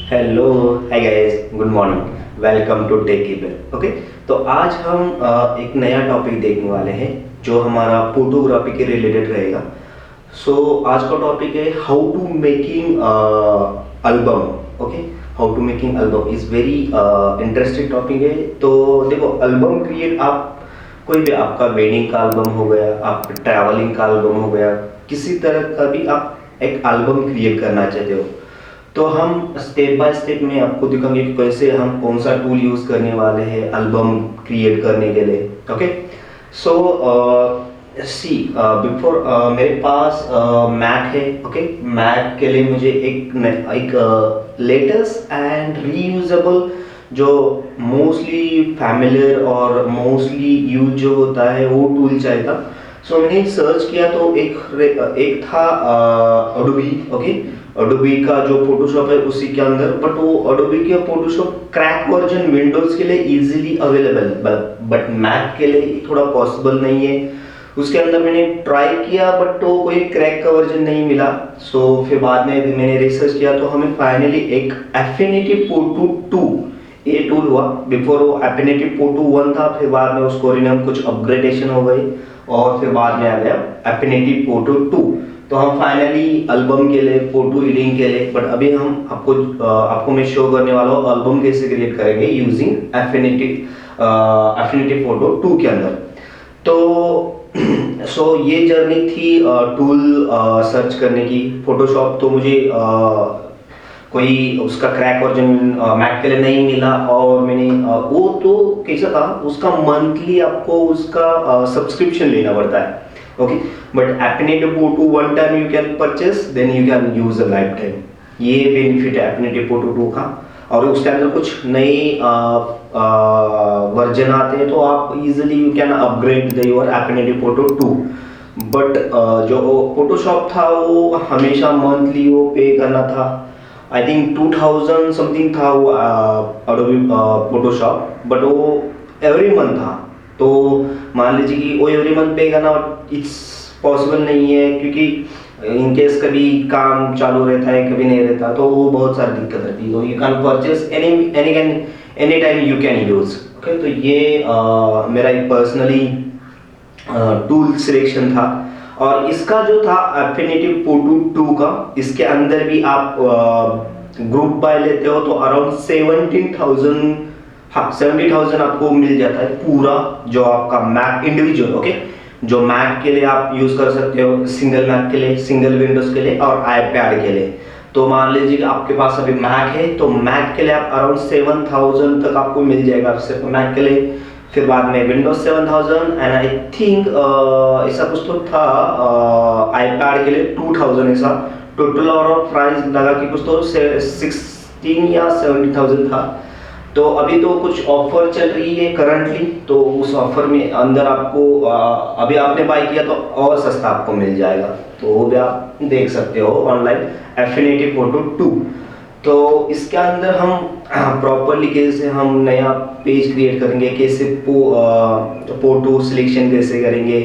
Hello, hi guys, good morning, welcome to tech keeper. Okay, तो आज हम एक नया टॉपिक देखने वाले हैं जो हमारा फोटोग्राफी के रिलेटेड रहेगा। आज का टॉपिक है how to making album. Okay, how to making album is very interesting topic है। तो देखो, एल्बम क्रिएट आप कोई भी, आपका वेडिंग का एल्बम हो गया, आप ट्रैवलिंग का एल्बम हो गया, किसी तरह का भी आप एक एल्बम क्रिएट करना चाहते हो, तो हम स्टेप बाय स्टेप में आपको दिखाएंगे कि कैसे हम कौन सा टूल यूज करने वाले हैं एल्बम क्रिएट करने के लिए। ओके, सो सी बिफोर मेरे पास मैक है। ओके, मैक के लिए मुझे एक लेटेस्ट एंड रीयूजेबल, जो मोस्टली फैमिलियर और मोस्टली यूज जो होता है वो टूल चाहिए था। मैंने सर्च किया तो एक था अडोबी। ओके, अडोबी का जो फोटोशॉप है उसी के अंदर, बट वो अडोबी के फोटोशॉप क्रैक वर्जन विंडोज के लिए इजीली अवेलेबल, बट मैक के लिए थोड़ा पॉसिबल नहीं है। उसके अंदर मैंने ट्राई किया बट तो कोई क्रैक का वर्जन नहीं मिला। फिर बाद में मैंने रिसर्च किया तो हमें फाइनली एक एफिनिटी फोटो 2 ये टूल हुआ। बिफोर वो एफिनिटी फोटो 1 था, फिर बाद में उसको कुछ अपग्रेडेशन हो गई और फिर बाद में आ गया एफिनिटी फोटो 2। तो हम फाइनली एल्बम के लिए, फोटो एडिटिंग के लिए, बट अभी हम आपको मैं शो करने वाला हूँ एल्बम कैसे क्रिएट करेंगे यूजिंग एफिनिटी फोटो 2 के अंदर। तो ये जर्नी थी टूल सर्च करने की। फोटोशॉप तो मुझे कोई उसका क्रैक वर्जन मैक के लिए नहीं मिला, और मैंने वो तो कैसा था, उसका मंथली आपको उसका सब्सक्रिप्शन लेना पड़ता है। Okay, but affinity photo 1 time you can purchase, then you can use a lifetime. ये बेनिफिट है एफिनिटी फोटो 2 का। और उसके अंदर कुछ नए वर्जन आते हैं तो आप easily you can upgrade your affinity photo 2। But जो फोटोशॉप था वो हमेशा मंथली वो पे करना था। आई थिंक 2000 समथिंग था वो अडोबी फोटोशॉप, बट वो एवरी मंथ था। तो मान लीजिए कि वो एवरी मंथ पे करना इट्स पॉसिबल नहीं है, क्योंकि इन केस कभी काम चालू रहता है, कभी नहीं रहता, तो वो बहुत सारी दिक्कत रहती है। तो you can purchase any time you can use. Okay, तो ये मेरा एक पर्सनली टूल सिलेक्शन था। और इसका जो था एफिनिटी फोटो 2 का, इसके अंदर भी आप ग्रुप बाय लेते हो तो अराउंड 70,000 आपको मिल जाता है पूरा, जो आपका मैक इंडिविजुअल। ओके, जो मैक के लिए आप यूज कर सकते हो, सिंगल मैक के लिए, सिंगल विंडोज के लिए और आईपैड के लिए। तो मान लीजिए कि आपके पास अभी मैक है, तो मैक के लिए आप अराउंड 7,000 तक आपको मिल जाएगा सिर्फ मैक के लिए। फिर बाद में विंडोज 7000 एंड आई थिंक ऐसा कुछ तो था आईपैड के लिए 2000 ऐसा टोटल, और प्राइस लगा कि कुछ तो 16 या 70,000 था। तो अभी तो कुछ ऑफर चल रही है करंटली, तो उस ऑफर में अंदर आपको अभी आपने बाय किया तो और सस्ता आपको मिल जाएगा। तो वो भी आप देख सकते हो ऑनलाइन, एफिनिटी फोटो 2। तो इसके अंदर हम प्रॉपरली कैसे हम नया पेज क्रिएट करेंगे, कैसे फोटो सिलेक्शन कैसे करेंगे,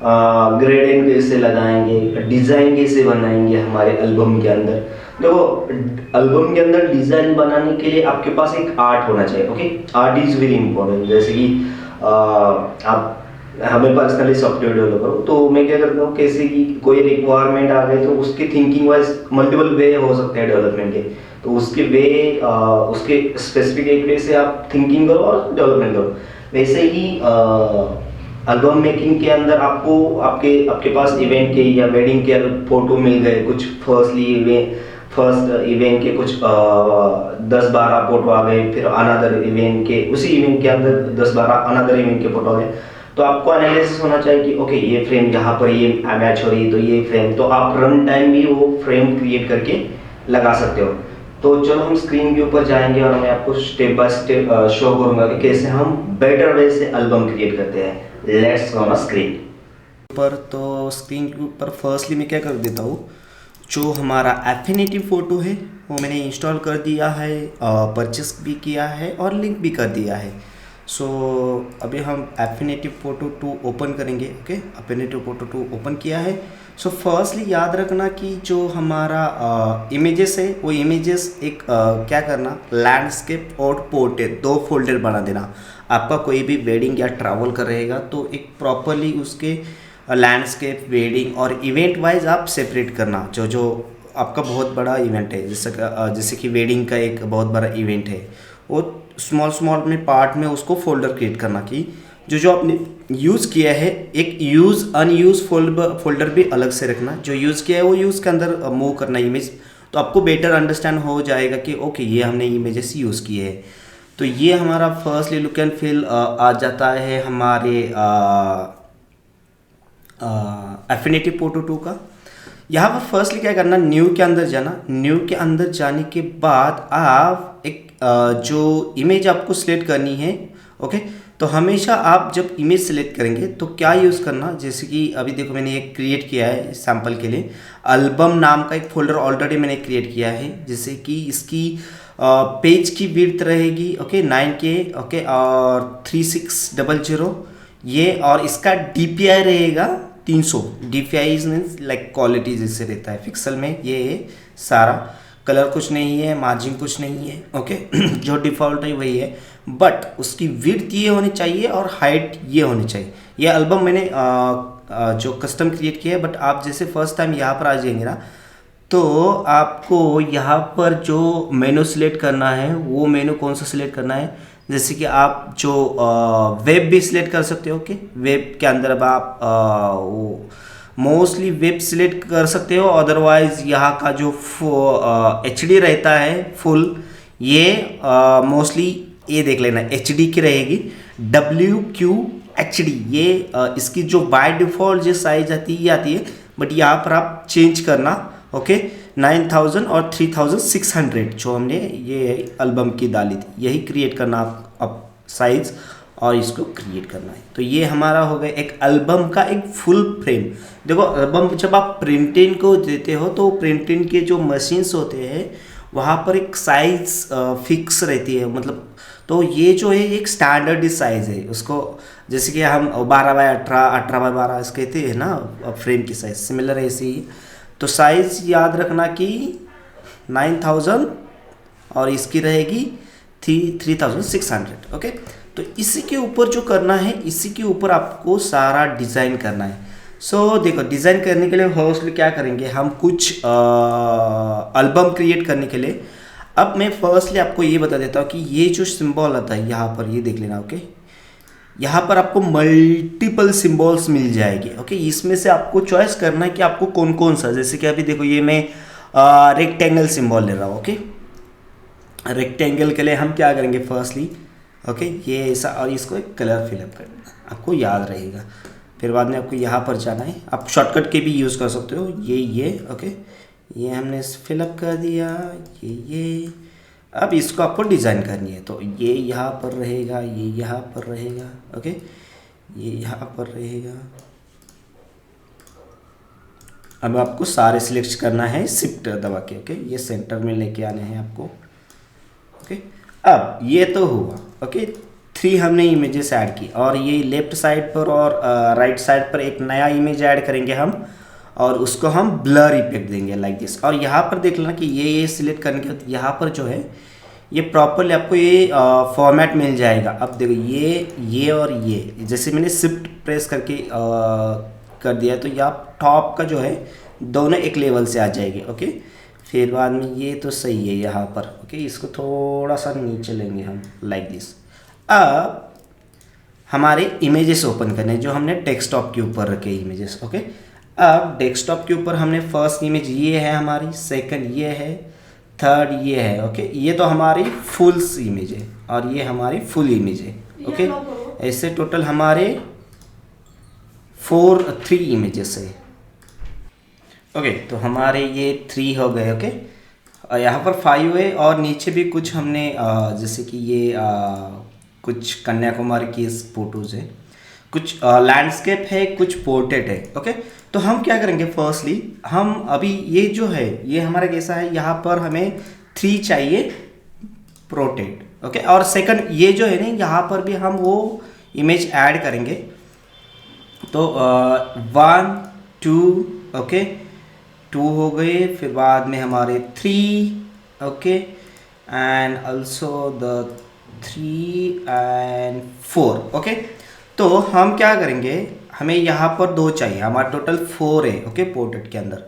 ग्रेडियंट कैसे लगाएंगे, डिज़ाइन कैसे बनाएंगे हमारे एल्बम के अंदर। देखो, एल्बम के अंदर डिज़ाइन बनाने के लिए आपके पास एक आर्ट होना चाहिए। Okay, art is very important. जैसे कि आप हमें पर्सनली सॉफ्टवेयर डेवलपर हो, तो मैं क्या करता हूँ, कैसे कि कोई रिक्वायरमेंट आ गई तो उसकी थिंकिंग वाइज मल्टीपल वे हो सकते हैं डेवलपमेंट के। तो उसके वे उसके स्पेसिफिक एक वे से आप थिंकिंग करो और डेवलपमेंट करो। वैसे ही एल्बम मेकिंग के अंदर आपको आपके पास इवेंट के या वेडिंग के फोटो मिल गए, कुछ फर्स्ट इवेंट के कुछ 10-12 फोटो आ गए, फिर अनदर इवेंट के, उसी इवेंट के अंदर 10-12 अनदर इवेंट के फोटो आ गए। तो आपको एनालिसिस होना चाहिए कि ओके, ये फ्रेम यहाँ पर ये मैच हो रही है, तो ये फ्रेम, तो आप रन टाइम भी वो फ्रेम क्रिएट करके लगा सकते हो। तो चलो हम स्क्रीन के ऊपर जाएंगे और मैं आपको स्टेप बाय स्टेप शो करूंगा कि कैसे हम बेटर वे से एल्बम क्रिएट करते हैं। लेट्स गो ऑन स्क्रीन पर। तो स्क्रीन के ऊपर फर्स्टली मैं क्या कर देता हूँ, जो हमारा एफिनिटी फोटो है वो मैंने इंस्टॉल कर दिया है, परचेस भी किया है और लिंक भी कर दिया है। सो अभी हम एफिनिटी फोटो 2 ओपन करेंगे। ओके, एफिनिटी फोटो 2 ओपन किया है। सो फर्स्टली याद रखना कि जो हमारा इमेजेस है वो इमेजेस एक क्या करना, लैंडस्केप और पोर्ट्रेट 2 फोल्डर बना देना। आपका कोई भी वेडिंग या ट्रैवल कर रहेगा तो एक प्रॉपरली उसके लैंडस्केप, वेडिंग और इवेंट वाइज आप सेपरेट करना। जो जो आपका बहुत बड़ा इवेंट है, जैसे कि वेडिंग का एक बहुत बड़ा इवेंट है, वो स्मॉल स्मॉल में पार्ट में उसको फोल्डर क्रिएट करना कि जो जो आपने यूज़ किया है, एक यूज़ अनयूज़ फोल्डर भी अलग से रखना। जो यूज़ किया है वो यूज़ के अंदर मूव करना इमेज, तो आपको बेटर अंडरस्टैंड हो जाएगा कि ओके ये हमने इमेजेस यूज़ किए हैं। तो ये हमारा फर्स्टली लुक एंड फील आ जाता है हमारे एफिनिटी फोटो 2 का। यहाँ पर फर्स्टली क्या करना, न्यू के अंदर जाना। न्यू के अंदर जाने के बाद आप एक जो इमेज आपको सिलेक्ट करनी है, ओके, तो हमेशा आप जब इमेज सेलेक्ट करेंगे तो क्या यूज़ करना, जैसे कि अभी देखो मैंने एक क्रिएट किया है सैम्पल के लिए, एल्बम नाम का एक फोल्डर ऑलरेडी मैंने क्रिएट किया है, जैसे कि इसकी पेज की विड्थ रहेगी ओके 9K ओके और 3600 ये, और इसका DPI रहेगा 300। DPI मीन्स लाइक क्वालिटी जैसे रहता है पिक्सल में, ये सारा कलर कुछ नहीं है, मार्जिन कुछ नहीं है ओके जो डिफ़ॉल्ट है वही है, बट उसकी विड्थ ये होनी चाहिए और हाइट ये होनी चाहिए। ये एल्बम मैंने जो कस्टम क्रिएट किया है, बट आप जैसे फर्स्ट टाइम यहाँ पर आ जाएंगे ना, तो आपको यहाँ पर जो मेनू सिलेक्ट करना है वो मेनू कौन सा सिलेक्ट करना है, जैसे कि आप जो वेब भी सिलेक्ट कर सकते हो। ओके, वेब के अंदर अब आप वो मोस्टली वेब सिलेक्ट कर सकते हो, अदरवाइज यहाँ का जो HD रहता है फुल, ये मोस्टली ये देख लेना HD की रहेगी, WQHD। ये इसकी जो बाय डिफ़ॉल्ट जो साइज आती है ये आती है, बट यहाँ पर आप चेंज करना ओके 9000 और 3600 जो हमने ये एल्बम की डाली थी, यही क्रिएट करना आप साइज और इसको क्रिएट करना है। तो ये हमारा हो गया एक एल्बम का एक फुल फ्रेम। देखो एल्बम जब आप प्रिंटिंग को देते हो तो प्रिंटिंग के जो मशीन्स होते हैं वहाँ पर एक साइज फिक्स रहती है, मतलब तो ये जो है एक स्टैंडर्ड साइज है उसको, जैसे कि हम 12x18 18x12 कहते हैं ना फ्रेम की साइज, सिमिलर ऐसे ही। तो साइज याद रखना कि 9000 और इसकी रहेगी 3600 ओके। तो इसी के ऊपर जो करना है, इसी के ऊपर आपको सारा डिज़ाइन करना है। सो देखो डिज़ाइन करने के लिए फर्स्टली क्या करेंगे, हम कुछ एल्बम क्रिएट करने के लिए, अब मैं फर्स्टली आपको ये बता देता हूँ कि ये जो सिंबल आता है यहाँ पर, ये देख लेना ओके, यहाँ पर आपको मल्टीपल सिंबल्स मिल जाएंगे ओके। इसमें से आपको चॉइस करना है कि आपको कौन कौन सा, जैसे कि अभी देखो ये मैं रेक्टेंगल सिंबल ले रहा हूँ ओके। रेक्टेंगल के लिए हम क्या करेंगे फर्स्टली ओके, ये ऐसा, और इसको एक कलर फिलअप करना, आपको याद रहेगा। फिर बाद में आपको यहाँ पर जाना है, आप शॉर्टकट के भी यूज़ कर सकते हो, ये ओके, ये हमने फिलअप कर दिया, ये अब इसको आपको डिज़ाइन करनी है, तो ये यहाँ पर रहेगा, ये यहाँ पर रहेगा ओके, ये यहाँ पर रहेगा। अब आपको सारे सिलेक्ट करना है शिफ्ट दबा के ओके, ये सेंटर में लेके आने हैं आपको ओके। अब ये तो हुआ ओके, 3 हमने इमेजेस ऐड की, और ये लेफ्ट साइड पर और राइट साइड पर एक नया इमेज ऐड करेंगे हम, और उसको हम ब्लर इफेक्ट देंगे लाइक दिस। और यहाँ पर देख लेना कि ये सिलेक्ट करने के बाद यहाँ पर जो है ये प्रॉपरली आपको ये फॉर्मेट मिल जाएगा। अब देखो ये और ये, जैसे मैंने शिफ्ट प्रेस करके कर दिया तो यहाँ टॉप का जो है दोनों एक लेवल से आ जाएंगे ओके। फिर बाद में ये तो सही है यहाँ पर ओके, इसको थोड़ा सा नीचे लेंगे हम लाइक दिस। अब हमारे इमेजेस ओपन करने जो हमने डेस्कटॉप के ऊपर रखे इमेजेस ओके। अब डेस्कटॉप के ऊपर हमने फर्स्ट इमेज ये है हमारी, सेकंड ये है, थर्ड ये है ओके। ये तो हमारी फुल इमेज है और ये हमारी फुल इमेज है ओके। ऐसे टोटल हमारे 3 इमेजेस है ओके। तो हमारे ये 3 हो गए ओके। यहाँ पर 5 है और नीचे भी कुछ हमने जैसे कि ये कुछ कन्याकुमारी की फोटोज़ है, कुछ लैंडस्केप है, कुछ पोर्ट्रेट है ओके। तो हम क्या करेंगे फर्स्टली, हम अभी ये जो है ये हमारा कैसा है, यहाँ पर हमें 3 चाहिए पोर्ट्रेट ओके। और सेकंड ये जो है ना, यहाँ पर भी हम वो इमेज ऐड करेंगे। तो 1 2 ओके, 2 हो गए, फिर बाद में हमारे 3 okay, and also the 3 and 4 okay. तो हम क्या करेंगे, हमें यहाँ पर 2 चाहिए, हमारा टोटल 4 है ओके पोर्ट्रेट के अंदर।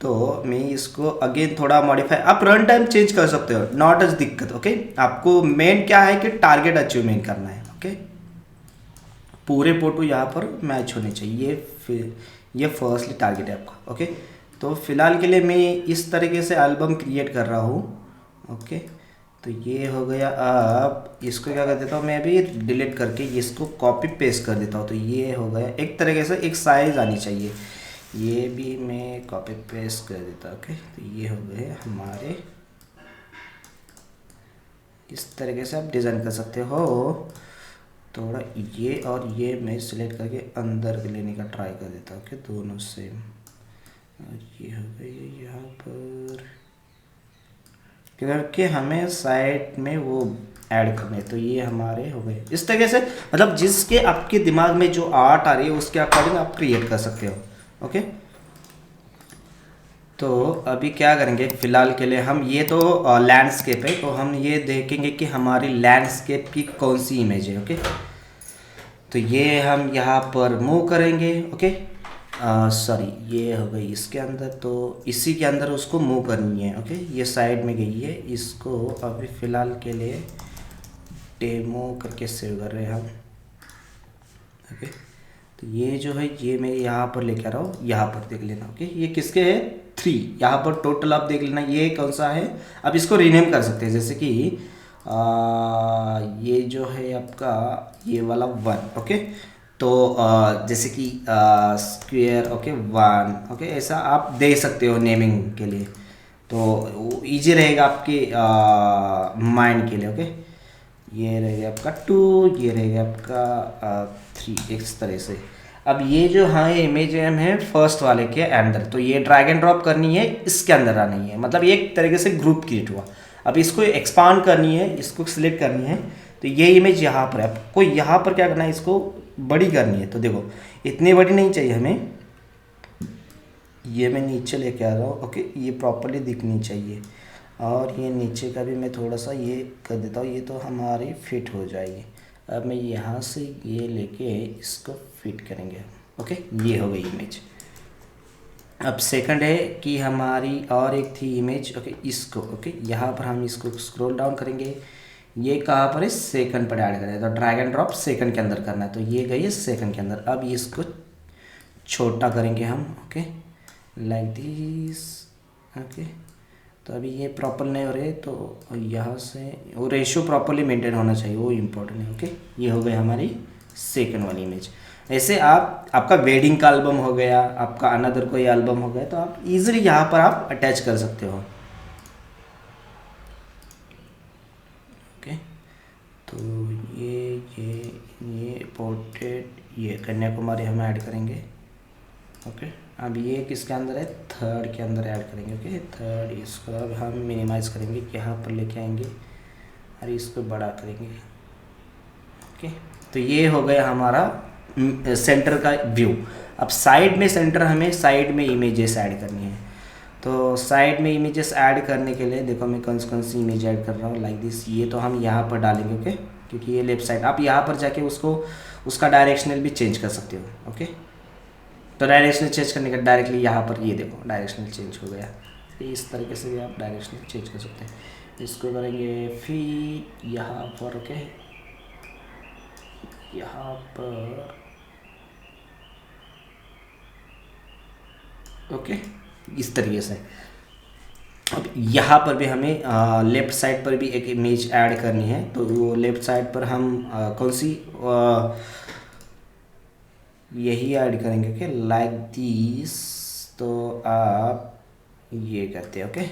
तो मैं इसको अगेन थोड़ा मॉडिफाई, आप रन टाइम चेंज कर सकते हो, नॉट एज दिक्कत ओके। आपको मेन क्या है कि टारगेट अचीवमेंट करना है ओके। पूरे फोटो यहाँ पर मैच होने चाहिए, फिर ये फर्स्टली टारगेट है आपका ओके। तो फिलहाल के लिए मैं इस तरीके से एल्बम क्रिएट कर रहा हूँ ओके। तो ये हो गया। अब इसको क्या कर देता हूँ मैं, अभी डिलीट करके इसको कॉपी पेस्ट कर देता हूँ। तो ये हो गया एक तरीके से, एक साइज आनी चाहिए, ये भी मैं कॉपी पेस्ट कर देता ओके। तो ये हो गए हमारे, इस तरीके से आप डिज़ाइन कर सकते हो। थोड़ा ये और ये मैं सिलेक्ट करके अंदर लेने का ट्राई कर देता हूँ ओके, दोनों सेम। और ये हो गई यहाँ पर, क्योंकि हमें साइड में वो ऐड करने, तो ये हमारे हो गए इस तरीके से। मतलब जिसके आपके दिमाग में जो आर्ट आ रही है उसके अकॉर्डिंग आप क्रिएट कर सकते हो ओके। तो अभी क्या करेंगे फिलहाल के लिए, हम ये तो लैंडस्केप है, तो हम ये देखेंगे कि हमारी लैंडस्केप की कौन सी इमेज है ओके। तो ये हम यहाँ पर मूव करेंगे ओके। सॉरी, ये हो गई इसके अंदर, तो इसी के अंदर उसको मूव करनी है ओके। ये साइड में गई है, इसको अभी फ़िलहाल के लिए डेमो करके सेव कर रहे हैं हम ओके। तो ये जो है ये मैं यहाँ पर लेके आ रहा हूँ, यहाँ पर देख लेना ओके। ये किसके है, 3, यहाँ पर टोटल आप देख लेना ये कौन सा है। अब इसको रीनेम कर सकते हैं, जैसे कि ये जो है आपका ये वाला 1 ओके। तो जैसे कि स्क्वायर ओके 1 ओके, ऐसा आप दे सकते हो नेमिंग के लिए, तो इजी रहेगा आपके माइंड के लिए ओके। ये रहेगा आपका 2, ये रहेगा आपका 3, इस तरह से। अब ये जो हाँ इमेज है फर्स्ट वाले के अंदर, तो ये ड्रैग एंड ड्रॉप करनी है, इसके अंदर आनी है, मतलब ये एक तरीके से ग्रुप क्रिएट हुआ। अब इसको एक्सपांड करनी है, इसको सिलेक्ट करनी है, तो ये इमेज यहाँ पर है। आपको यहाँ पर क्या करना है, इसको बड़ी करनी है। तो देखो इतनी बड़ी नहीं चाहिए हमें, ये मैं नीचे लेके आ रहा हूँ ओके, ये प्रॉपर्ली दिखनी चाहिए। और ये नीचे का भी मैं थोड़ा सा ये कर देता हूँ, ये तो हमारी फिट हो जाएगी। अब मैं यहाँ से ये लेके इसको फिट करेंगे ओके। ये हो गई इमेज। अब सेकंड है कि हमारी और एक थी इमेज ओके, इसको ओके, यहाँ पर हम इसको स्क्रॉल डाउन करेंगे, ये कहाँ पर है, सेकंड पर ऐड करें, तो ड्रैग एंड ड्रॉप सेकंड के अंदर करना है। तो ये गई है सेकंड के अंदर। अब इसको छोटा करेंगे हम ओके, लाइक दिस ओके। तो अभी ये प्रॉपर नहीं हो रहे, तो यहाँ से वो रेशियो प्रॉपरली मेंटेन होना चाहिए, वो इम्पोर्टेंट है ओके। ये हो गई हमारी सेकंड वाली इमेज। ऐसे आपका वेडिंग का एल्बम हो गया, आपका अनदर कोई एल्बम हो गया, तो आप इजीली यहाँ पर आप अटैच कर सकते हो ओके। तो ये पोर्ट्रेट, ये कन्याकुमारी हम ऐड करेंगे ओके। अब ये किसके अंदर है, थर्ड के अंदर ऐड करेंगे ओके। थर्ड, इसको अब हम मिनिमाइज करेंगे, यहाँ पर लेके आएंगे और इसको बड़ा करेंगे ओके। तो ये हो गया हमारा सेंटर का व्यू। अब साइड में सेंटर, हमें साइड में इमेजेस ऐड करनी है। तो साइड में इमेजेस ऐड करने के लिए देखो मैं कौन सी इमेज ऐड कर रहा हूँ, लाइक दिस। ये तो हम यहाँ पर डालेंगे ओके, क्योंकि ये लेफ्ट साइड, आप यहाँ पर जाके उसका डायरेक्शनल भी चेंज कर सकते हो ओके। तो डायरेक्शनल चेंज करने का डायरेक्टली यहाँ पर ये देखो डायरेक्शनल चेंज हो गया। इस तरीके से भी आप डायरेक्शनल चेंज कर सकते हैं। इसको करेंगे फिर यहाँ पर ओके, यहाँ पर ओके, इस तरीके से। अब यहाँ पर भी हमें लेफ़्ट साइड पर भी एक इमेज ऐड करनी है। तो वो लेफ़्ट साइड पर हम कौन सी यही ऐड करेंगे ओके, लाइक दिस। तो आप ये करते हैं ओके,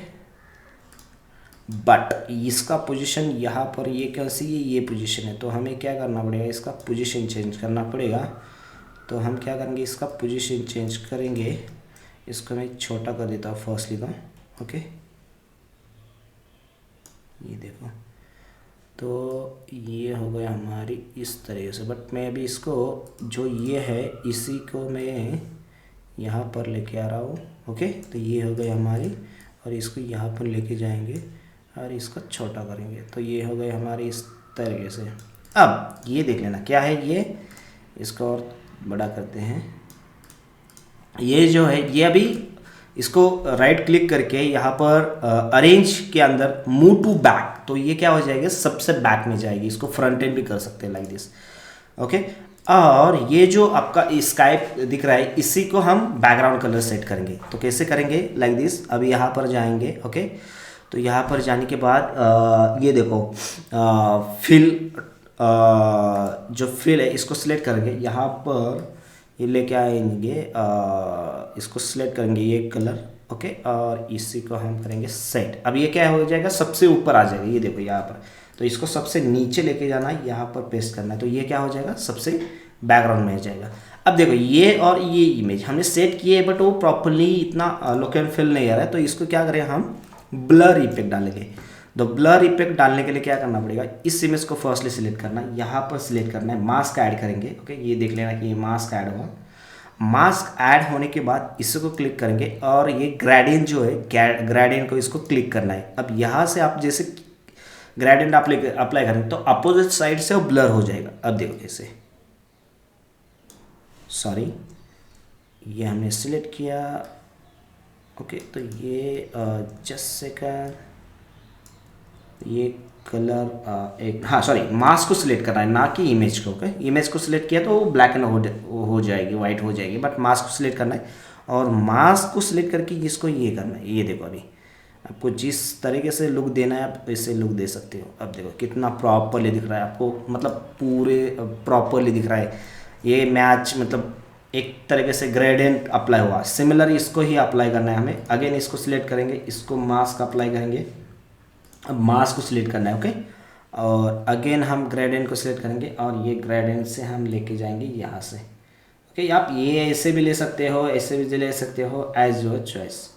बट इसका पोजीशन यहाँ पर ये कैसी है, ये पोजीशन है, तो हमें क्या करना पड़ेगा, इसका पोजीशन चेंज करना पड़ेगा। तो हम क्या करेंगे, इसका पोजीशन चेंज करेंगे, इसको मैं छोटा कर देता हूँ फर्स्टली तो ओके। ये देखो तो ये हो गया हमारी इस तरीके से, बट मैं अभी इसको जो ये है इसी को मैं यहाँ पर लेके आ रहा हूँ। ओके, तो ये हो गई हमारी, और इसको यहाँ पर लेके जाएंगे और इसको छोटा करेंगे, तो ये हो गए हमारी इस तरीके से। अब ये देख लेना क्या है ये, इसको और बड़ा करते हैं। ये जो है ये अभी इसको राइट क्लिक करके यहाँ पर अरेंज के अंदर मूव टू बैक, तो ये क्या हो जाएगा, सबसे बैक में जाएगी। इसको फ्रंट एंड भी कर सकते हैं लाइक दिस। ओके, और ये जो आपका स्काइप दिख रहा है इसी को हम बैकग्राउंड कलर सेट करेंगे। तो कैसे करेंगे, लाइक दिस। अभी यहाँ पर जाएंगे। ओके, तो यहाँ पर जाने के बाद ये देखो फिल, जो फिल है इसको सिलेक्ट करेंगे। यहाँ पर ये लेके आएंगे, इसको सिलेक्ट करेंगे ये कलर। ओके, और इसी को हम करेंगे सेट। अब ये क्या हो जाएगा, सबसे ऊपर आ जाएगा, ये देखो यहाँ पर। तो इसको सबसे नीचे लेके जाना है, यहाँ पर पेस्ट करना है, तो ये क्या हो जाएगा, सबसे बैकग्राउंड में आ जाएगा। अब देखो ये और ये इमेज हमने सेट किए, बट वो प्रॉपरली इतना लुक एंड फील नहीं आ रहा है, तो इसको क्या करें, हम ब्लर इफेक्ट डालेंगे। तो ब्लर इफेक्ट डालने के लिए क्या करना पड़ेगा, इस इमेज को फर्स्टली सिलेक्ट करना है, यहाँ पर सिलेक्ट करना है, मास्क ऐड करेंगे। ओके, ये देख लेना कि ये मास्क ऐड हुआ। मास्क ऐड होने के बाद इसको क्लिक करेंगे और ये ग्रेडियंट जो है, ग्रेडियंट को इसको क्लिक करना है। अब यहाँ से आप जैसे ग्रेडियंट अप्लाई करेंगे तो अपोजिट साइड से वो ब्लर हो जाएगा। अब देखो कैसे, सॉरी ये हमने सिलेक्ट किया। ओके, तो ये जस्ट सेकंड, ये कलर एक, हाँ सॉरी, मास्क को सिलेक्ट करना है ना कि इमेज को। ओके, इमेज को सिलेक्ट किया तो वो ब्लैक एंड हो जाएगी, वाइट हो जाएगी, बट मास्क को सिलेक्ट करना है। और मास्क को सिलेक्ट करके इसको ये करना है। ये देखो अभी आपको जिस तरीके से लुक देना है आप ऐसे लुक दे सकते हो। अब देखो कितना प्रॉपरली दिख रहा है आपको, मतलब पूरे प्रॉपरली दिख रहा है। ये मैच, मतलब एक तरीके से ग्रेडियंट अप्लाई हुआ। सिमिलर इसको ही अप्लाई करना है हमें। अगेन इसको सिलेक्ट करेंगे, इसको मास्क अप्लाई करेंगे। अब मास्क को सिलेक्ट करना है। ओके, और अगेन हम ग्रेडियंट को सिलेक्ट करेंगे और ये ग्रेडियंट से हम लेके जाएंगे यहाँ से। ओके, आप ये ऐसे भी ले सकते हो, ऐसे भी ले सकते हो, एज योर चॉइस।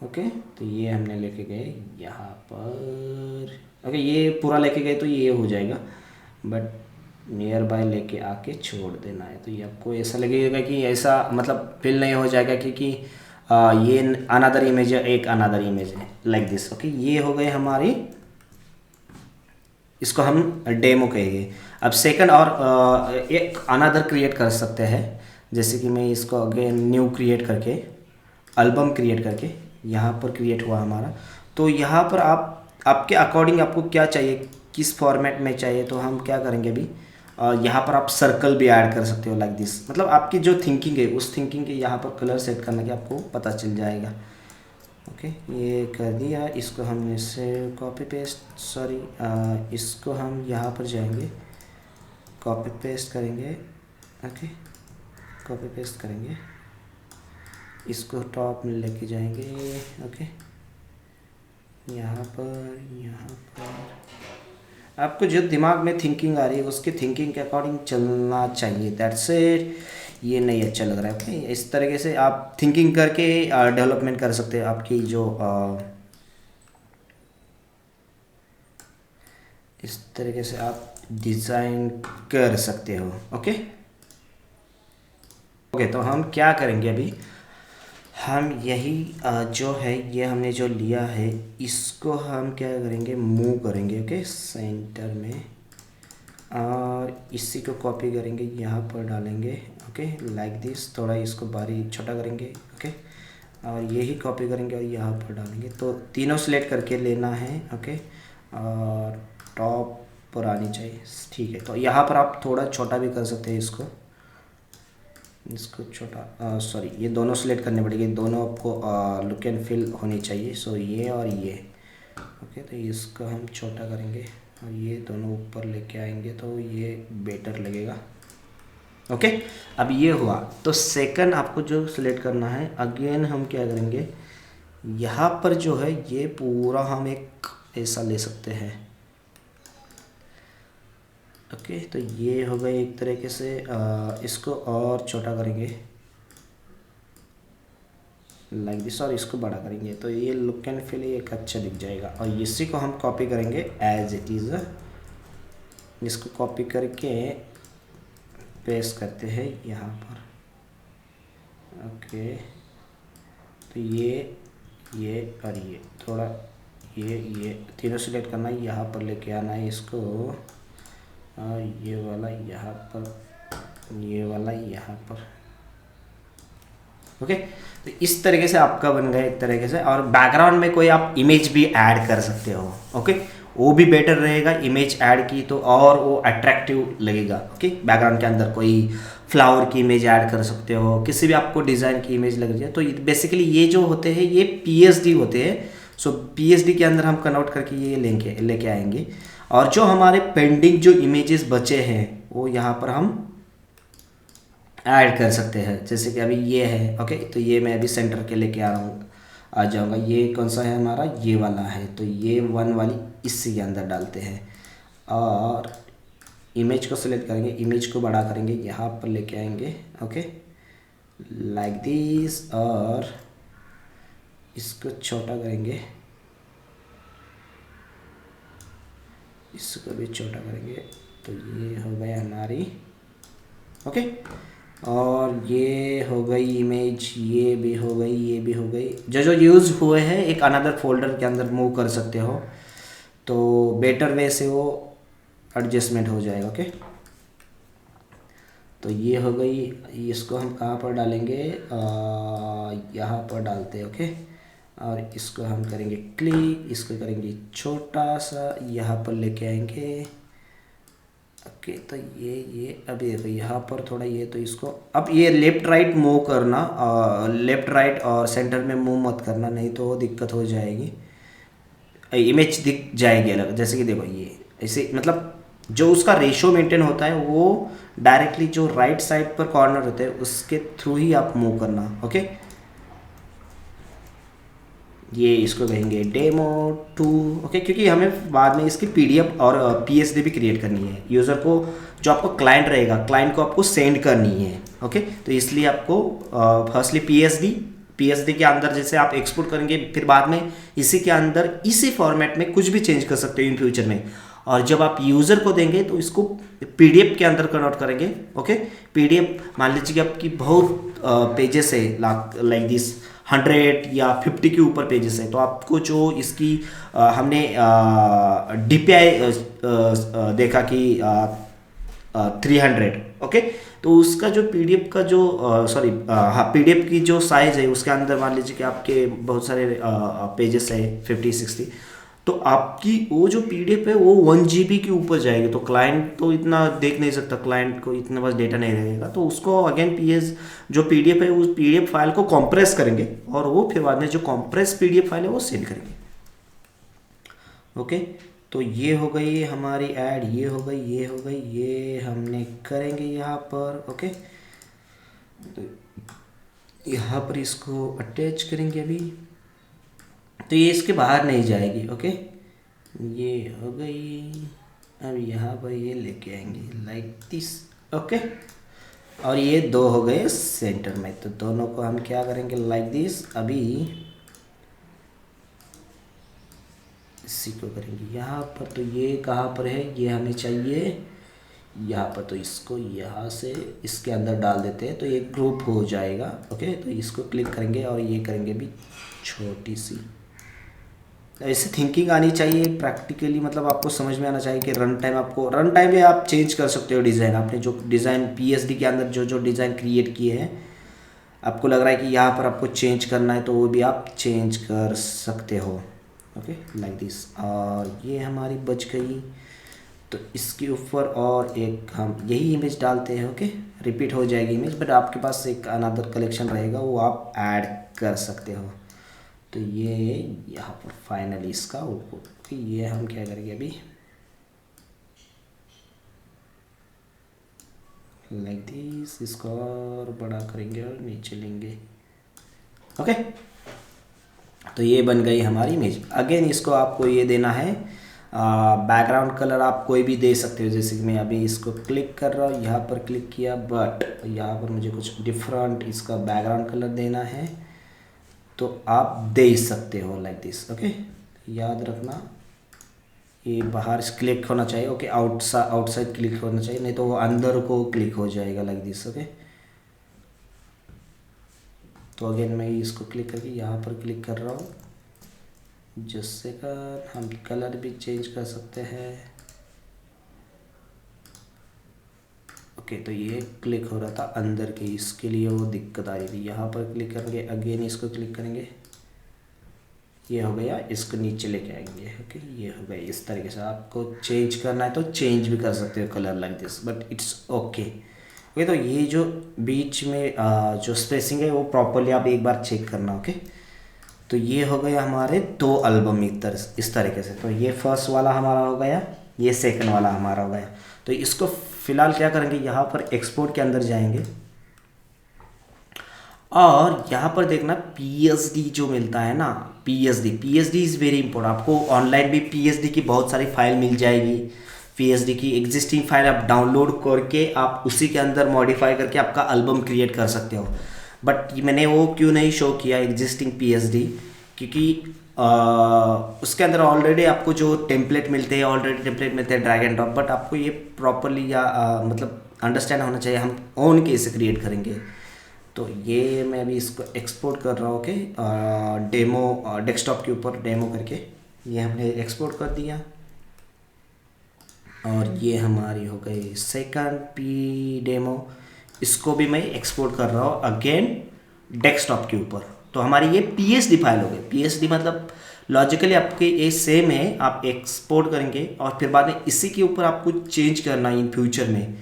ओके, तो ये हमने लेके गए यहाँ पर। ओके, ये पूरा लेके गए तो ये हो जाएगा, बट नियर बाय लेके आके छोड़ देना है। तो ये आपको ऐसा लगेगा कि ऐसा मतलब फील नहीं हो जाएगा क्योंकि ये अनदर इमेज है, एक अनदर इमेज है, लाइक दिस। ओके, ये हो गए हमारी, इसको हम डेमो कहेंगे। अब सेकंड और एक अनदर क्रिएट कर सकते हैं, जैसे कि मैं इसको अगेन न्यू क्रिएट करके, एल्बम क्रिएट करके, यहाँ पर क्रिएट हुआ हमारा। तो यहाँ पर आप आपके अकॉर्डिंग आपको क्या चाहिए, किस फॉर्मेट में चाहिए, तो हम क्या करेंगे अभी, यहाँ पर आप सर्कल भी ऐड कर सकते हो लाइक दिस। मतलब आपकी जो थिंकिंग है उस थिंकिंग के यहाँ पर कलर सेट करने के आपको पता चल जाएगा। ओके, ये कर दिया। इसको हम इससे कॉपी पेस्ट, सॉरी इसको हम यहाँ पर जाएंगे, कॉपी पेस्ट करेंगे। ओके, कॉपी पेस्ट करेंगे, इसको टॉप में लेके जाएंगे। ओके, यहाँ पर आपको जो दिमाग में थिंकिंग आ रही है उसकी थिंकिंग के अकॉर्डिंग चलना चाहिए। That's it. ये नहीं अच्छा लग रहा है। ओके, इस तरीके से आप थिंकिंग करके डेवलपमेंट कर सकते हैं आपकी जो इस तरीके से आप डिज़ाइन कर सकते हो। ओके ओके, तो हम क्या करेंगे अभी, हम यही जो है ये हमने जो लिया है इसको हम क्या करेंगे, मूव करेंगे। ओके, सेंटर में, और इसी को कॉपी करेंगे, यहाँ पर डालेंगे। Okay, like this. थोड़ा इसको बारी छोटा करेंगे। ओके, और यही कॉपी करेंगे और यहाँ पर डालेंगे। तो तीनों सेलेक्ट करके लेना है। ओके, और टॉप पर आनी चाहिए। ठीक है, तो यहाँ पर आप थोड़ा छोटा भी कर सकते हैं इसको छोटा, सॉरी ये दोनों सेलेक्ट करने पड़ेंगे, दोनों आपको लुक एंड फील होनी चाहिए। सो ये और ये। ओके, तो इसको हम छोटा करेंगे और ये दोनों ऊपर लेके आएंगे तो ये बेटर लगेगा। ओके, अब ये हुआ। तो सेकंड आपको जो सिलेक्ट करना है, अगेन हम क्या करेंगे, यहाँ पर जो है ये पूरा हम एक ऐसा ले सकते हैं। ओके, तो ये हो गए एक तरीके से। इसको और छोटा करेंगे लाइक दिस, और इसको बड़ा करेंगे तो ये लुक एंड फील एक अच्छा दिख जाएगा। और इसी को हम कॉपी करेंगे एज इट इज़। इसको कॉपी करके पेस्ट करते हैं यहाँ पर। ओके, तो ये और ये थोड़ा ये तीनों सिलेक्ट करना है, यहाँ पर लेके आना है इसको, और ये वाला यहाँ पर, ये वाला यहाँ पर। ओके, तो इस तरीके से आपका बन गया एक तरीके से। और बैकग्राउंड में कोई आप इमेज भी ऐड कर सकते हो। ओके, वो भी बेटर रहेगा, इमेज ऐड की तो और वो अट्रैक्टिव लगेगा। ओके, बैकग्राउंड के अंदर कोई फ्लावर की इमेज ऐड कर सकते हो, किसी भी आपको डिज़ाइन की इमेज लग जाए। तो बेसिकली ये जो होते हैं ये PSD होते हैं। सो PSD के अंदर हम कन्वर्ट करके ये लेके आएंगे। और जो हमारे पेंडिंग जो इमेजेस बचे हैं वो यहाँ पर हम ऐड कर सकते हैं। जैसे कि अभी ये है। ओके, तो ये मैं अभी सेंटर के लेके आ जाऊँगा। ये कौन सा है हमारा, ये वाला है, तो ये 1 वाली इसी के अंदर डालते हैं। और इमेज को सिलेक्ट करेंगे, इमेज को बड़ा करेंगे, यहाँ पर लेके आएंगे। ओके, लाइक दिस, और इसको छोटा करेंगे, इसको भी छोटा करेंगे। तो ये हो गई हमारी। ओके, और ये हो गई इमेज, ये भी हो गई, ये भी हो गई। जो यूज़ हुए हैं एक अनदर फोल्डर के अंदर मूव कर सकते हो, तो बेटर वे से वो एडजस्टमेंट हो जाएगा। ओके, तो ये हो गई। इसको हम कहाँ पर डालेंगे, यहाँ पर डालते हैं। ओके, और इसको हम करेंगे क्लिक, इसको करेंगे छोटा सा, यहाँ पर लेके आएंगे। ओके, तो ये अभी देखो यहाँ पर थोड़ा ये, तो इसको अब ये लेफ़्ट राइट मूव करना, लेफ़्ट राइट और सेंटर में मूव मत करना, नहीं तो दिक्कत हो जाएगी, इमेज दिख जाएगी अलग। जैसे कि देखो ये ऐसे, मतलब जो उसका रेशो मेंटेन होता है वो डायरेक्टली जो राइट साइड पर कॉर्नर होते हैं उसके थ्रू ही आप मूव करना। ओके, ये इसको कहेंगे डेमो 2। ओके, क्योंकि हमें बाद में इसकी PDF और PSD भी क्रिएट करनी है। यूज़र को जो आपको क्लाइंट रहेगा, क्लाइंट को आपको सेंड करनी है। ओके, तो इसलिए आपको फर्स्टली PSD के अंदर जैसे आप एक्सपोर्ट करेंगे, फिर बाद में इसी के अंदर इसी फॉर्मेट में कुछ भी चेंज कर सकते हो इन फ्यूचर में। और जब आप यूज़र को देंगे तो इसको PDF के अंदर कन्वर्ट करेंगे। ओके, PDF मान लीजिए कि आपकी बहुत पेजेस है, लाइक दिस 100 या 50 के ऊपर पेजेस है, तो आपको जो इसकी हमने DPI देखा कि 300। ओके, तो उसका जो PDF का जो PDF की जो साइज़ है उसके अंदर मान लीजिए कि आपके बहुत सारे पेजेस है 50-60, तो आपकी वो जो PDF है वो 1 GB के ऊपर जाएगी। तो क्लाइंट तो इतना देख नहीं सकता, क्लाइंट को इतना बस डेटा नहीं रहेगा, तो उसको अगेन जो PDF है उस PDF फाइल को कॉम्प्रेस करेंगे, और वो फिर बाद में जो कॉम्प्रेस PDF फाइल है वो सेंड करेंगे। ओके, तो ये हो गई हमारी ऐड, ये हो गई, ये हो गई, ये हमने करेंगे यहाँ पर। ओके, तो यहाँ पर इसको अटैच करेंगे अभी, तो ये इसके बाहर नहीं जाएगी। ओके, ये हो गई। अब यहाँ पर ये लेके आएंगे लाइक दिस। ओके, और ये 2 हो गए सेंटर में, तो दोनों को हम क्या करेंगे लाइक दिस। अभी इसी को करेंगे यहाँ पर, तो ये कहाँ पर है, ये हमें चाहिए यहाँ पर, तो इसको यहाँ से इसके अंदर डाल देते हैं, तो ये ग्रुप हो जाएगा। ओके, तो इसको क्लिक करेंगे और ये करेंगे भी छोटी सी। ऐसे थिंकिंग आनी चाहिए प्रैक्टिकली, मतलब आपको समझ में आना चाहिए कि रन टाइम में आप चेंज कर सकते हो डिज़ाइन। आपने जो डिज़ाइन PSD के अंदर जो डिज़ाइन क्रिएट किए हैं, आपको लग रहा है कि यहाँ पर आपको चेंज करना है, तो वो भी आप चेंज कर सकते हो। Okay, like this. और ये हमारी बच गई, तो इसके ऊपर और एक हम यही इमेज डालते हैं। ओके, रिपीट हो जाएगी इमेज, बट आपके पास एक अनदर कलेक्शन रहेगा, वो आप ऐड कर सकते हो। तो ये यहाँ पर फाइनली इसका आउटपुट। ये हम क्या करेंगे अभी लाइक दिस, इसको और बड़ा करेंगे और नीचे लेंगे। ओके, तो ये बन गई हमारी इमेज। अगेन इसको आपको ये देना है बैकग्राउंड कलर, आप कोई भी दे सकते हो। जैसे कि मैं अभी इसको क्लिक कर रहा हूँ, यहाँ पर क्लिक किया, बट यहाँ पर मुझे कुछ डिफरेंट इसका बैकग्राउंड कलर देना है, तो आप दे सकते हो लाइक दिस। ओके, याद रखना ये बाहर क्लिक होना चाहिए, ओके, आउटसाइड क्लिक होना चाहिए, नहीं तो वो अंदर को क्लिक हो जाएगा लाइक दिस, ओके। तो अगेन मैं इसको क्लिक करके यहाँ पर क्लिक कर रहा हूँ, जिससे का हम कलर भी चेंज कर सकते हैं। ओके, तो ये क्लिक हो रहा था अंदर के, इसके लिए वो दिक्कत आ रही थी। यहाँ पर क्लिक करेंगे, अगेन इसको क्लिक करेंगे, ये हो गया, इसको नीचे लेके आएंगे, ओके, ये हो गया। इस तरीके से आपको चेंज करना है तो चेंज भी कर सकते हो colour like this, but it's okay. Okay, तो ये जो बीच में जो स्पेसिंग है वो प्रॉपरली आप एक बार चेक करना, ओके। तो ये हो गया हमारे 2 एल्बम इस तरीके से। तो ये फर्स्ट वाला हमारा हो गया, ये सेकंड वाला हमारा हो गया। तो इसको फिलहाल क्या करेंगे, यहाँ पर एक्सपोर्ट के अंदर जाएंगे और यहाँ पर देखना PSD जो मिलता है ना, PSD इज़ वेरी इंपॉर्टेंट। आपको ऑनलाइन भी PSD की बहुत सारी फाइल मिल जाएगी। PSD की एग्जिस्टिंग फाइल आप डाउनलोड करके आप उसी के अंदर मॉडिफाई करके आपका एल्बम क्रिएट कर सकते हो। बट मैंने वो क्यों नहीं शो किया एग्जिस्टिंग PSD, क्योंकि उसके अंदर ऑलरेडी आपको जो टेम्पलेट मिलते हैं ड्रैग एंड ड्रॉप, बट आपको ये प्रॉपरली या मतलब अंडरस्टैंड होना चाहिए हम ओन कैसे क्रिएट करेंगे। तो ये मैं अभी इसको एक्सपोर्ट कर रहा हूँ, ओके, डेमो डेस्कटॉप के ऊपर डेमो करके ये हमने एक्सपोर्ट कर दिया। और ये हमारी हो गई सेकंड पी डेमो, इसको भी मैं एक्सपोर्ट कर रहा हूँ अगेन डेस्कटॉप के ऊपर। तो हमारी ये PSD फाइल हो गई। PSD मतलब लॉजिकली आपके ये सेम है, आप एक्सपोर्ट करेंगे और फिर बाद में इसी के ऊपर आपको चेंज करना है इन फ्यूचर में।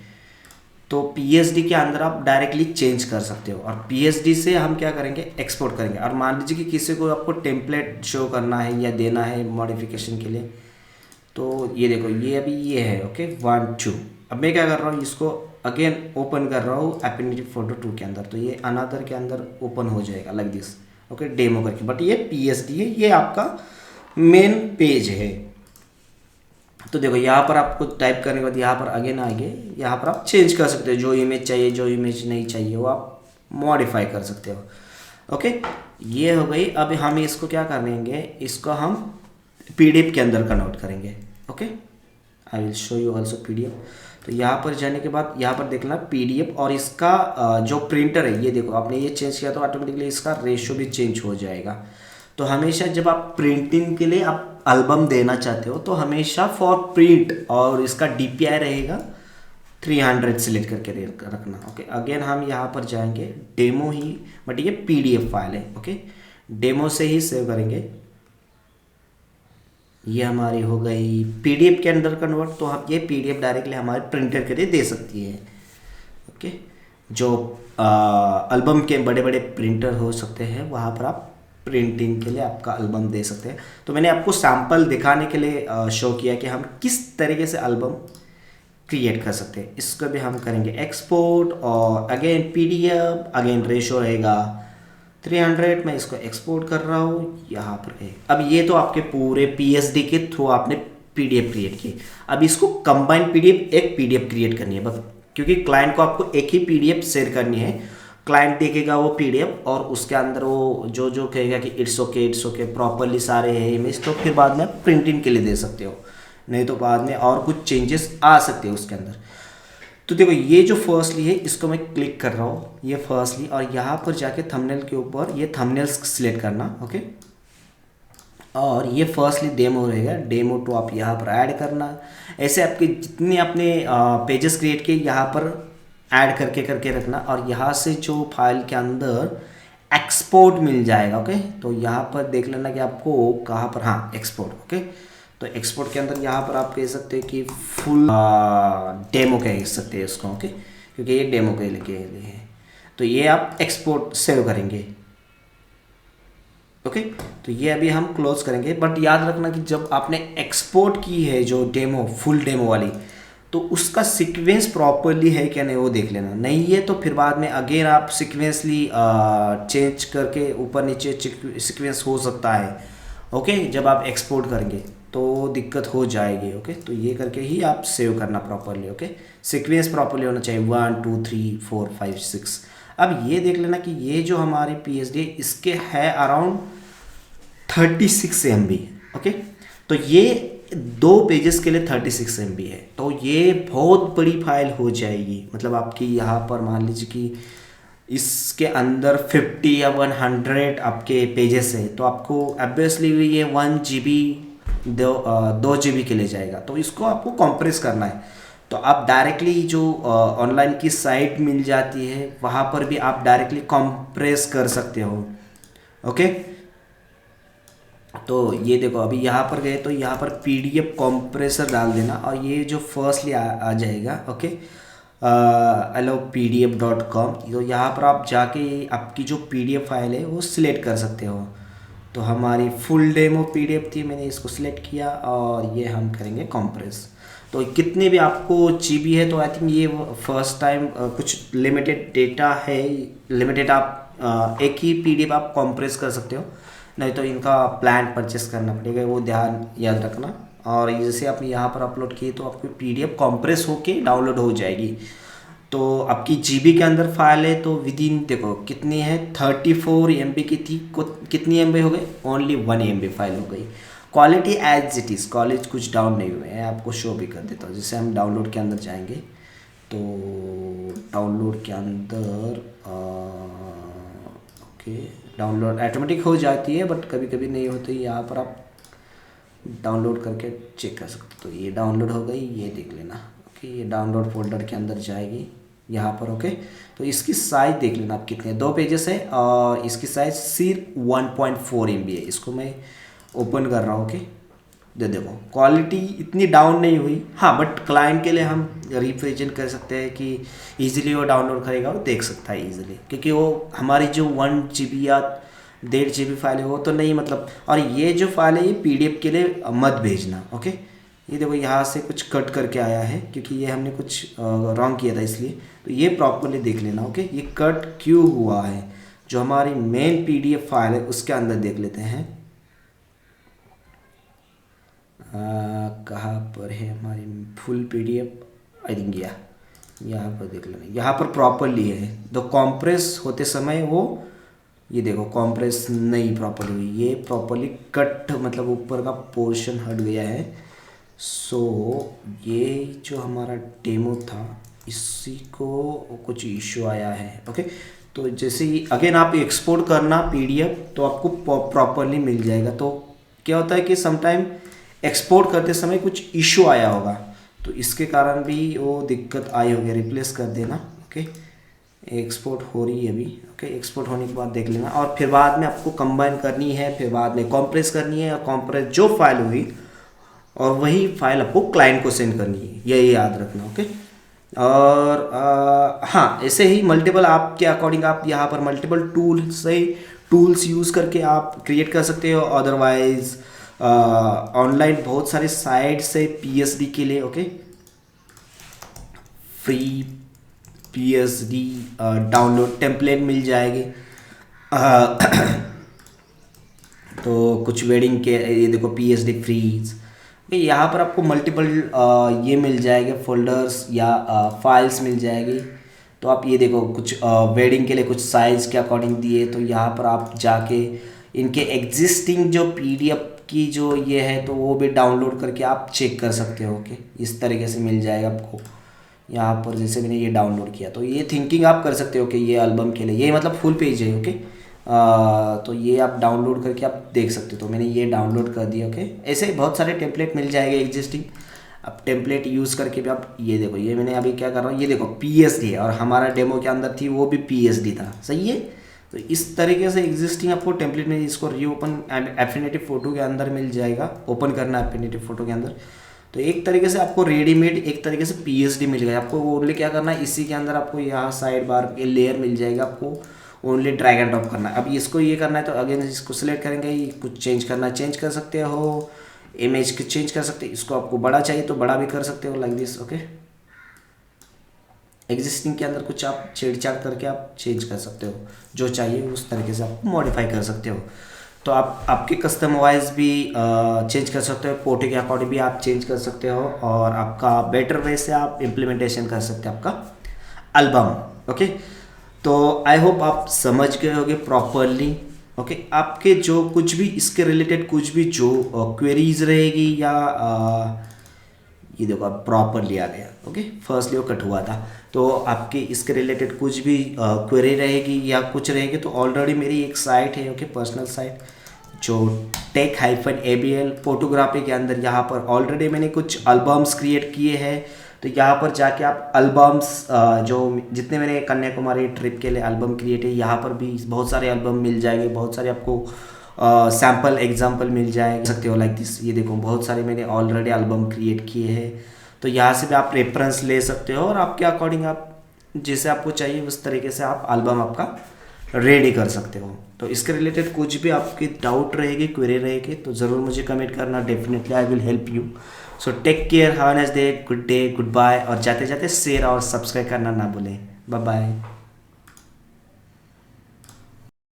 तो PSD के अंदर आप डायरेक्टली चेंज कर सकते हो और PSD से हम क्या करेंगे, एक्सपोर्ट करेंगे। और मान लीजिए कि किसी को आपको टेम्पलेट शो करना है या देना है मॉडिफिकेशन के लिए, तो ये देखो ये अभी ये है, ओके, 1 2। अब मैं क्या कर रहा हूँ, इसको अगेन ओपन कर रहा हूँ एफिनिटी फोटो 2 के अंदर। तो ये अनदर के अंदर ओपन हो जाएगा लाइक दिस, ओके, डेमो करके। बट ये PSD है, ये आपका मेन पेज है। तो देखो यहाँ पर आपको टाइप करने के बाद यहाँ पर अगेन आएंगे, यहाँ पर आप चेंज कर सकते हो, जो इमेज चाहिए जो इमेज नहीं चाहिए वो आप मॉडिफाई कर सकते हो, ओके। ये हो गई। अब हम इसको क्या करेंगे, इसको हम PDF के अंदर कन्वर्ट करेंगे, okay. I will show you also PDF। तो यहाँ पर जाने के बाद यहाँ पर देखना PDF और इसका जो प्रिंटर है, ये देखो आपने ये चेंज किया तो ऑटोमेटिकली इसका रेशो भी चेंज हो जाएगा। तो हमेशा जब आप प्रिंटिंग के लिए आप एल्बम देना चाहते हो तो हमेशा फॉर प्रिंट और इसका DPI रहेगा 300 सिलेक्ट करके रखना, ओके। अगेन हम यहाँ पर जाएंगे डेमो ही, बट ये PDF फाइल है, ओके, डेमो से ही सेव करेंगे। ये हमारी हो गई PDF के अंदर कन्वर्ट। तो आप ये PDF डायरेक्टली हमारे प्रिंटर के लिए दे सकती है, ओके। जो एल्बम के बड़े बड़े प्रिंटर हो सकते हैं वहाँ पर आप प्रिंटिंग के लिए आपका एल्बम दे सकते हैं। तो मैंने आपको सैम्पल दिखाने के लिए शो किया कि हम किस तरीके से एल्बम क्रिएट कर सकते हैं। इसको भी हम करेंगे एक्सपोर्ट और अगेन PDF, अगेन रेशो रहेगा 300। मैं इसको एक्सपोर्ट कर रहा हूँ यहाँ पर है। अब ये तो आपके पूरे PSD के थ्रू आपने PDF क्रिएट की। अब इसको कंबाइन एक PDF क्रिएट करनी है बस, क्योंकि क्लाइंट को आपको एक ही PDF शेयर करनी है। क्लाइंट देखेगा वो PDF और उसके अंदर वो जो जो कहेगा कि इट्स ओके प्रॉपरली सारे है इमेज, तो फिर बाद में प्रिंटिंग के लिए दे सकते हो, नहीं तो बाद में और कुछ चेंजेस आ सकते हैं उसके अंदर। तो देखो ये जो फर्स्टली है इसको मैं क्लिक कर रहा हूँ, ये फर्स्टली, और यहाँ पर जाके थंबनेल के ऊपर ये थंबनेल्स सिलेक्ट करना, ओके। और ये फर्स्टली डेमो रहेगा, डेमो 2 आप यहाँ पर ऐड करना। ऐसे आपके जितने आपने पेजेस क्रिएट किए यहाँ पर ऐड करके रखना। और यहाँ से जो फाइल के अंदर एक्सपोर्ट मिल जाएगा, ओके। तो यहाँ पर देख लेना कि आपको कहाँ पर, हाँ, एक्सपोर्ट, ओके। तो एक्सपोर्ट के अंदर यहाँ पर आप कह सकते हैं कि फुल डेमो कह सकते हैं इसको, ओके, क्योंकि ये डेमो के लिए है। तो ये आप एक्सपोर्ट सेव करेंगे, ओके। तो ये अभी हम क्लोज करेंगे। बट याद रखना कि जब आपने एक्सपोर्ट की है जो डेमो, फुल डेमो वाली, तो उसका सीक्वेंस प्रॉपरली है क्या नहीं वो देख लेना। नहीं है तो फिर बाद में अगेन आप सीक्वेंसली चेंज करके ऊपर नीचे सीक्वेंस हो सकता है, ओके। जब आप एक्सपोर्ट करेंगे तो दिक्कत हो जाएगी, ओके। तो ये करके ही आप सेव करना प्रॉपरली, ओके। सीक्वेंस प्रॉपरली होना चाहिए 1 2 3 4 5 6। अब ये देख लेना कि ये जो हमारे PSD है इसके है अराउंड 36 MB, ओके। तो ये 2 पेजेस के लिए 36 MB है, तो ये बहुत बड़ी फाइल हो जाएगी। मतलब आपकी यहाँ पर मान लीजिए कि इसके अंदर 50 या 100 आपके पेजेस है, तो आपको ऑब्वियसली ये 1 GB 2 GB के लिए जाएगा। तो इसको आपको कंप्रेस करना है, तो आप डायरेक्टली जो ऑनलाइन की साइट मिल जाती है वहाँ पर भी आप डायरेक्टली कंप्रेस कर सकते हो। ओके, तो ये देखो अभी यहाँ पर गए तो यहाँ पर PDF कंप्रेसर डाल देना और ये जो फर्स्टली आ जाएगा। ओके, allowpdf.com, तो यहाँ पर आप जाके आपकी जो PDF फाइल है वो सिलेक्ट कर सकते हो। तो हमारी फुल डेमो PDF थी, मैंने इसको सिलेक्ट किया और ये हम करेंगे कंप्रेस। तो कितने भी आपको GB है, तो आई थिंक ये फर्स्ट टाइम कुछ लिमिटेड डेटा है, लिमिटेड आप एक ही PDF आप कंप्रेस कर सकते हो, नहीं तो इनका प्लान परचेस करना पड़ेगा, वो ध्यान याद रखना। और जैसे आपने यहाँ पर अपलोड किए तो आपकी PDF कंप्रेस होके डाउनलोड हो जाएगी। तो आपकी GB के अंदर फाइल है, तो विद इन देखो कितनी है, 34 MB की थी, कितनी MB हो गई, ओनली 1 MB फाइल हो गई। Quality as it is, college कुछ डाउन नहीं हुए हैं, आपको शो भी कर देता हूँ। जैसे हम डाउनलोड के अंदर जाएंगे तो डाउनलोड के अंदर ओके, डाउनलोड ऑटोमेटिक हो जाती है बट कभी कभी नहीं होती, यहाँ पर आप डाउनलोड करके चेक कर सकते हो। तो ये डाउनलोड हो गई, ये देख लेना। ओके, ये डाउनलोड फोल्डर के अंदर जाएगी यहाँ पर। ओके, तो इसकी साइज देख लेना आप कितने, 2 पेजेस है और इसकी साइज सिर्फ 1.4 MB है। इसको मैं ओपन कर रहा हूँ। ओके, देखो क्वालिटी इतनी डाउन नहीं हुई, हाँ, बट क्लाइंट के लिए हम रिप्रेजेंट कर सकते हैं कि इजीली वो डाउनलोड करेगा, वो देख सकता है इजीली, क्योंकि वो हमारी जो 1 GB या 1.5 GB फाइल है वो तो नहीं, मतलब। और ये जो फाइल है ये PDF के लिए मत भेजना। ओके, ये देखो यहाँ से कुछ कट करके आया है, क्योंकि ये हमने कुछ रॉन्ग किया था इसलिए, तो ये प्रॉपरली देख लेना। ओके, ये कट क्यों हुआ है, जो हमारी मेन PDF फाइल है उसके अंदर देख लेते हैं। कहाँ पर है हमारी फुल PDF, आई थिंक यहाँ पर देख लेना, यहाँ पर प्रॉपरली है। तो कॉम्प्रेस होते समय वो, ये देखो कॉम्प्रेस नहीं प्रॉपरली हुई, ये प्रॉपरली कट, मतलब ऊपर का पोर्शन हट गया है। सो ये जो हमारा डेमो था इसी को कुछ इशू आया है। ओके, तो जैसे ही अगेन आप एक्सपोर्ट करना PDF तो आपको प्रॉपरली मिल जाएगा। तो क्या होता है कि समटाइम एक्सपोर्ट करते समय कुछ इशू आया होगा, तो इसके कारण भी वो दिक्कत आई होगी, रिप्लेस कर देना। ओके, एक्सपोर्ट हो रही है अभी। ओके, एक्सपोर्ट होने के बाद देख लेना, और फिर बाद में आपको कंबाइन करनी है, फिर बाद में कॉम्प्रेस करनी है, और कॉम्प्रेस जो फाइल हुई और वही फाइल आपको क्लाइंट को सेंड करनी है, यही याद रखना। ओके, और हाँ, ऐसे ही मल्टीपल आपके अकॉर्डिंग आप यहाँ पर मल्टीपल टूल्स यूज़ करके आप क्रिएट कर सकते हो। अदरवाइज ऑनलाइन बहुत सारे साइट्स है PSD के लिए। Okay, free PSD download template मिल जाएगी। तो कुछ वेडिंग के, ये देखो PSD फ्रीज, यहाँ पर आपको मल्टीपल ये मिल जाएंगे, फोल्डर्स या फाइल्स मिल जाएगी। तो आप ये देखो कुछ वेडिंग के लिए कुछ साइज़ के अकॉर्डिंग दिए, तो यहाँ पर आप जाके इनके एग्जिस्टिंग जो PDF की जो ये है तो वो भी डाउनलोड करके आप चेक कर सकते हो। ओके, इस तरीके से मिल जाएगा आपको। यहाँ पर जैसे मैंने ये डाउनलोड किया, तो ये थिंकिंग आप कर सकते हो कि ये एल्बम के लिए, ये मतलब फुल पेज है। ओके, तो ये आप डाउनलोड करके आप देख सकते हो। तो मैंने ये डाउनलोड कर दिया। ओके, ऐसे बहुत सारे टेम्पलेट मिल जाएंगे एग्जिस्टिंग, अब टेम्पलेट यूज़ करके भी आप, ये देखो ये मैंने अभी क्या कर रहा हूँ, ये देखो PSD है और हमारा डेमो के अंदर थी वो भी PSD था, सही है। तो इस तरीके से एग्जिस्टिंग आपको टेम्पलेट में इसको रीओपन एफिनिटी फ़ोटो के अंदर मिल जाएगा, ओपन करना एफिनिटी फ़ोटो के अंदर। तो एक तरीके से आपको रेडीमेड एक तरीके से PSD मिल गया आपको। ओनली क्या करना है, इसी के अंदर आपको यहाँ साइड बार ये लेयर मिल जाएगा, आपको ओनली ड्रैग एंड ड्रॉप करना है। अब इसको ये करना है तो अगेन इसको सिलेक्ट करेंगे, कुछ चेंज करना चेंज कर सकते हो, इमेज को चेंज कर सकते हो, इसको आपको बड़ा चाहिए तो बड़ा भी कर सकते हो लाइक दिस। ओके, एग्जिस्टिंग के अंदर कुछ आप छेड़छाड़ करके आप चेंज कर सकते हो, जो चाहिए उस तरीके से आप मॉडिफाई कर सकते हो। तो आप आपके कस्टम वाइज भी चेंज कर सकते हो, फोटो के अकॉर्डिंग भी आप चेंज कर सकते हो, और आपका बेटर वे से आप इम्प्लीमेंटेशन कर सकते हो आपका एल्बम। ओके, तो आई होप आप समझ गए होगे प्रॉपरली ओके आपके जो कुछ भी इसके रिलेटेड कुछ भी जो क्वेरीज रहेगी या ये देखो अब प्रॉपर लिया गया। ओके फर्स्टली वो कट हुआ था, तो आपके इसके रिलेटेड कुछ भी क्वेरी रहेगी या कुछ रहेगी तो ऑलरेडी मेरी एक साइट है, ओके पर्सनल साइट जो tech-abl फोटोग्राफी के अंदर यहाँ पर ऑलरेडी मैंने कुछ एल्बम्स क्रिएट किए हैं। तो यहाँ पर जाके आप एल्बम्स जो जितने मैंने कन्याकुमारी ट्रिप के लिए एल्बम क्रिएट है यहाँ पर भी बहुत सारे एल्बम मिल जाएंगे, बहुत सारे आपको सैम्पल एग्जांपल मिल जाए सकते हो लाइक दिस। ये देखो बहुत सारे मैंने ऑलरेडी एल्बम क्रिएट किए हैं, तो यहाँ से भी आप रेफरेंस ले सकते हो और आपके अकॉर्डिंग आप जैसे आपको चाहिए उस तरीके से आप एल्बम आपका रेडी कर सकते हो। तो इसके रिलेटेड कुछ भी आपकी डाउट रहेगी क्वेरी रहेगी तो ज़रूर मुझे कमेंट करना, definitely I will help you. So take care, have a nice day, good bye, और जाते जाते शेयर और सब्सक्राइब करना ना भूलें। Bye bye.